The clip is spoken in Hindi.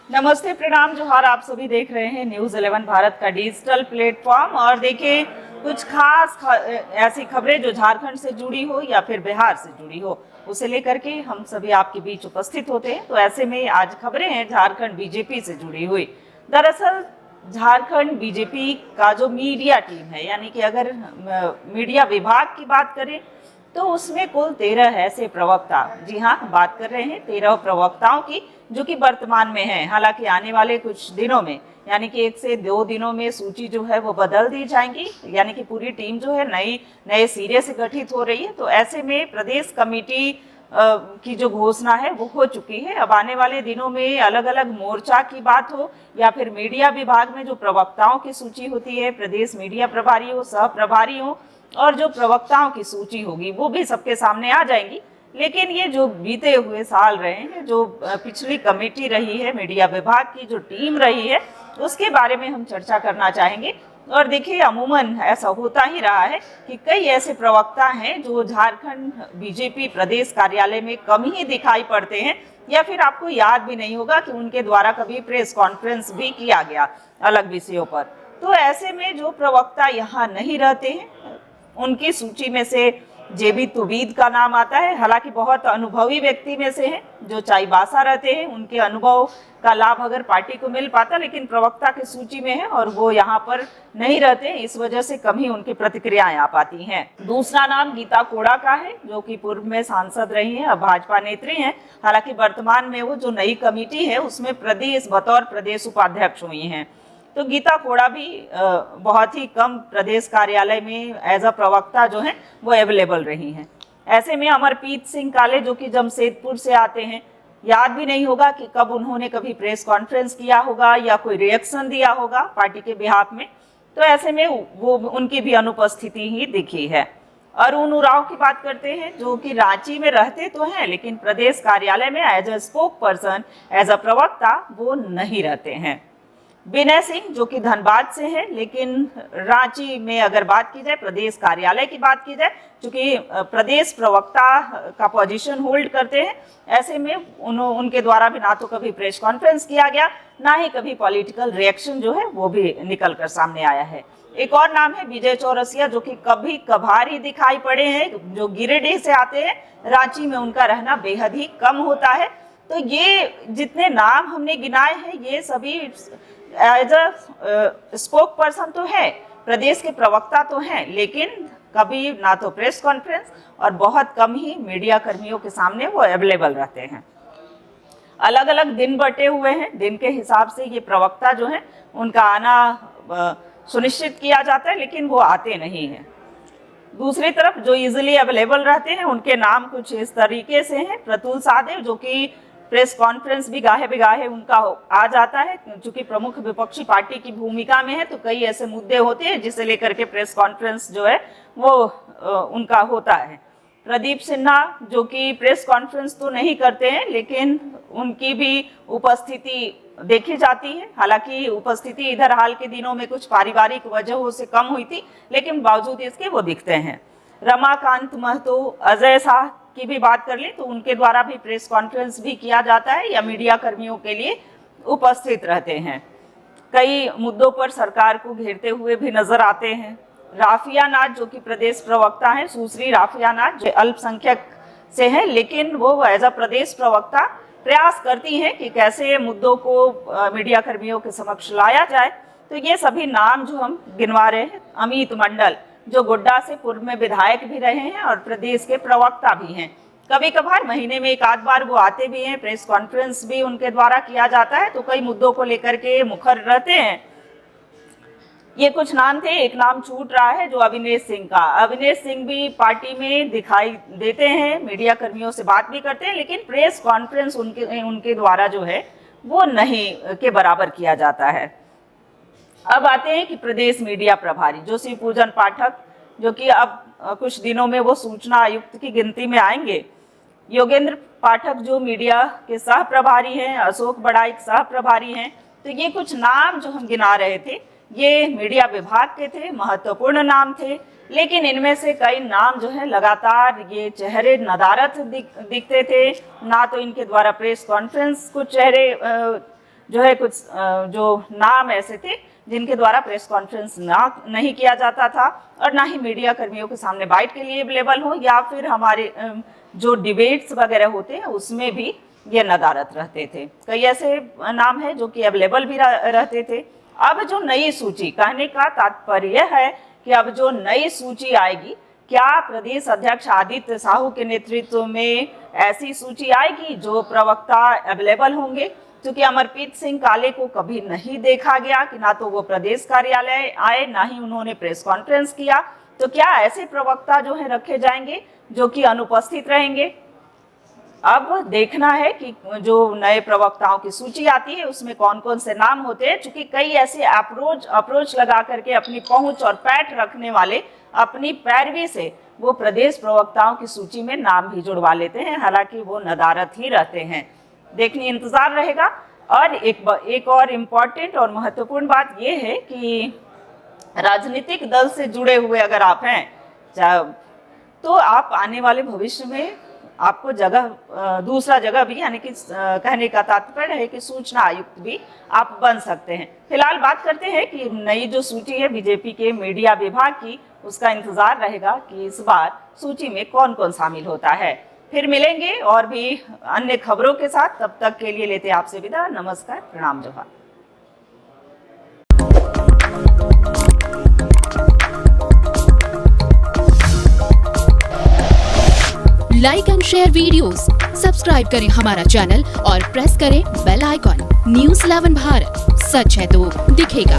नमस्ते, प्रणाम, जोहार। आप सभी देख रहे हैं न्यूज़ 11 भारत का डिजिटल प्लेटफॉर्म। और देखिए, कुछ खास ऐसी खबरें जो झारखंड से जुड़ी हो या फिर बिहार से जुड़ी हो, उसे लेकर के हम सभी आपके बीच उपस्थित होते हैं। तो ऐसे में आज खबरें हैं झारखंड बीजेपी से जुड़ी हुई। दरअसल झारखंड बीजेपी का जो मीडिया टीम है, यानी कि अगर मीडिया विभाग की बात करें तो उसमें कुल 13 ऐसे प्रवक्ता, जी हाँ, बात कर रहे हैं 13 प्रवक्ताओं की, जो कि वर्तमान में है। हालांकि आने वाले कुछ दिनों में, यानी कि 1 से 2 दिनों में सूची जो है वो बदल दी जाएंगी, यानी कि पूरी टीम जो है नए सिरे से गठित हो रही है। तो ऐसे में प्रदेश कमेटी की जो घोषणा है वो हो चुकी है। अब आने वाले दिनों में अलग अलग मोर्चा की बात हो या फिर मीडिया विभाग में जो प्रवक्ताओं की सूची होती है, प्रदेश मीडिया प्रभारी हो, सह प्रभारी हो, और जो प्रवक्ताओं की सूची होगी वो भी सबके सामने आ जाएंगी। लेकिन ये जो बीते हुए साल रहे हैं, जो पिछली कमेटी रही है, मीडिया विभाग की जो टीम रही है, उसके बारे में हम चर्चा करना चाहेंगे। और देखिए, अमूमन ऐसा होता ही रहा है कि कई ऐसे प्रवक्ता हैं जो झारखंड बीजेपी प्रदेश कार्यालय में कम ही दिखाई पड़ते हैं, या फिर आपको याद भी नहीं होगा कि उनके द्वारा कभी प्रेस कॉन्फ्रेंस भी किया गया अलग विषयों पर। तो ऐसे में जो प्रवक्ता यहाँ नहीं रहते हैं, उनकी सूची में से जेबी तुबीद का नाम आता है। हालांकि बहुत अनुभवी व्यक्ति में से हैं, जो चाईबासा रहते हैं, उनके अनुभव का लाभ अगर पार्टी को मिल पाता, लेकिन प्रवक्ता की सूची में है और वो यहाँ पर नहीं रहते, इस वजह से कम ही उनकी प्रतिक्रियाएं आ पाती हैं। दूसरा नाम गीता कोड़ा का है, जो कि पूर्व में सांसद रही हैं, अब भाजपा नेत्री हैं। हालांकि वर्तमान में वो जो नई कमेटी है उसमें बतौर प्रदेश उपाध्यक्ष हुई हैं। तो गीता कोड़ा भी बहुत ही कम प्रदेश कार्यालय में एज अ प्रवक्ता जो है वो अवेलेबल रही हैं। ऐसे में अमरप्रीत सिंह काले, जो कि जमशेदपुर से आते हैं, याद भी नहीं होगा कि कब उन्होंने कभी प्रेस कॉन्फ्रेंस किया होगा या कोई रिएक्शन दिया होगा पार्टी के बिहाफ में। तो ऐसे में वो उनकी भी अनुपस्थिति ही दिखी है। अरुण उरांव की बात करते हैं, जो कि रांची में रहते तो हैं, लेकिन प्रदेश कार्यालय में as a spokesperson, as a प्रवक्ता वो नहीं रहते हैं। विनय सिंह, जो कि धनबाद से है, लेकिन रांची में अगर बात की जाए, प्रदेश कार्यालय की बात की जाए, क्योंकि प्रदेश प्रवक्ता का पोजीशन होल्ड करते हैं, ऐसे में उनके द्वारा भी ना तो कभी प्रेस कॉन्फ्रेंस किया गया, ना ही कभी पॉलिटिकल रिएक्शन जो है वो भी निकल कर सामने आया है। एक और नाम है विजय चौरसिया, जो कि कभी कभार ही दिखाई पड़े हैं, जो गिरिडीह से आते हैं। रांची में उनका रहना बेहद ही कम होता है। तो ये जितने नाम हमने गिनाए हैं, ये सभी एज अ स्पोक पर्सन तो है, प्रदेश के प्रवक्ता तो हैं, लेकिन कभी ना तो प्रेस कॉन्फ्रेंस और बहुत कम ही मीडिया कर्मियों के सामने वो अवेलेबल रहते हैं। अलग अलग दिन बटे हुए हैं, दिन के हिसाब से ये प्रवक्ता जो है उनका आना सुनिश्चित किया जाता है, लेकिन वो आते नहीं हैं। दूसरी तरफ जो इजीली अवेलेबल रहते हैं, उनके नाम कुछ इस तरीके से हैं। प्रतुल सादेव, जो कि प्रेस कॉन्फ्रेंस भी गाहे बिगाहे उनका आ जाता है, क्योंकि प्रमुख विपक्षी पार्टी की भूमिका में है, तो कई ऐसे मुद्दे होते हैं जिसे लेकर के प्रेस कॉन्फ्रेंस जो है वो उनका होता है। प्रदीप सिन्हा, जो कि प्रेस कॉन्फ्रेंस तो नहीं करते हैं, लेकिन उनकी भी उपस्थिति देखी जाती है। हालांकि उपस्थिति इधर हाल के दिनों में कुछ पारिवारिक वजहों से कम हुई थी, लेकिन बावजूद इसके वो दिखते हैं। रमाकांत महतो, अजय शाह की भी बात कर लें तो उनके द्वारा भी प्रेस कॉन्फ्रेंस भी किया जाता है या मीडिया कर्मियों के लिए उपस्थित रहते हैं। कई मुद्दों पर सरकार को घेरते हुए भी नजर आते हैं। राफिया नाज, जो कि प्रदेश प्रवक्ता हैं, सुश्री राफिया नाज, जो अल्पसंख्यक से हैं, लेकिन वो एज अ प्रदेश प्रवक्ता प्रयास करती हैं कि कैसे मुद्दों को मीडिया कर्मियों के समक्ष लाया जाए। तो ये सभी नाम जो हम गिनवा रहे हैं। अमित मंडल, जो गोड्डा से पूर्व में विधायक भी रहे हैं और प्रदेश के प्रवक्ता भी हैं, कभी कभार महीने में एक आध बार वो आते भी हैं, प्रेस कॉन्फ्रेंस भी उनके द्वारा किया जाता है, तो कई मुद्दों को लेकर के मुखर रहते हैं। ये कुछ नाम थे। एक नाम छूट रहा है, जो अविनेश सिंह का। अविनेश सिंह भी पार्टी में दिखाई देते हैं, मीडिया कर्मियों से बात भी करते हैं, लेकिन प्रेस कॉन्फ्रेंस उनके द्वारा जो है वो नहीं के बराबर किया जाता है। अब आते हैं कि प्रदेश मीडिया प्रभारी, जो शिव पूजन पाठक, जो कि अब कुछ दिनों में वो सूचना आयुक्त की गिनती में आएंगे। योगेंद्र पाठक, जो मीडिया के सह प्रभारी हैं। अशोक बड़ाइक सह प्रभारी हैं। तो ये कुछ नाम जो हम गिना रहे थे, ये मीडिया विभाग के थे, महत्वपूर्ण नाम थे, लेकिन इनमें से कई नाम जो है लगातार ये चेहरे नदारत दिखते थे। ना तो इनके द्वारा प्रेस कॉन्फ्रेंस कुछ चेहरे जो है कुछ जो नाम ऐसे थे जिनके द्वारा प्रेस कॉन्फ्रेंस नहीं किया जाता था और ना ही मीडिया कर्मियों के सामने बाइट के लिए अवेलेबल हो, या फिर हमारे जो डिबेट्स वगैरह होते हैं उसमें भी ये नदारत रहते थे। कई ऐसे नाम है जो कि अवेलेबल भी रहते थे। अब जो नई सूची, कहने का तात्पर्य है कि अब जो नई सूची आएगी, क्या प्रदेश अध्यक्ष आदित्य साहू के नेतृत्व में ऐसी सूची आएगी जो प्रवक्ता अवेलेबल होंगे? क्योंकि अमरप्रीत सिंह काले को कभी नहीं देखा गया कि ना तो वो प्रदेश कार्यालय आए, ना ही उन्होंने प्रेस कॉन्फ्रेंस किया। तो क्या ऐसे प्रवक्ता जो है रखे जाएंगे जो कि अनुपस्थित रहेंगे? अब देखना है कि जो नए प्रवक्ताओं की सूची आती है उसमें कौन कौन से नाम होते हैं, क्योंकि कई ऐसे अप्रोच लगा करके अपनी पहुंच और पैठ रखने वाले अपनी पैरवी से वो प्रदेश प्रवक्ताओं की सूची में नाम भी जुड़वा लेते हैं, हालांकि वो नदारत ही रहते हैं। देखने इंतजार रहेगा। और एक और इम्पॉर्टेंट और महत्वपूर्ण बात यह है कि राजनीतिक दल से जुड़े हुए अगर आप हैं तो आप आने वाले भविष्य में आपको दूसरा जगह भी, यानी कि कहने का तात्पर्य है कि सूचना आयुक्त भी आप बन सकते हैं। फिलहाल बात करते हैं कि नई जो सूची है बीजेपी के मीडिया विभाग की, उसका इंतजार रहेगा कि इस बार सूची में कौन कौन शामिल होता है। फिर मिलेंगे और भी अन्य खबरों के साथ, तब तक के लिए लेते हैं आपसे विदा। नमस्कार, प्रणाम, जोहार। Like and share videos, subscribe करें हमारा चैनल और प्रेस करें बेल आइकॉन। News 11 भारत, सच है तो दिखेगा।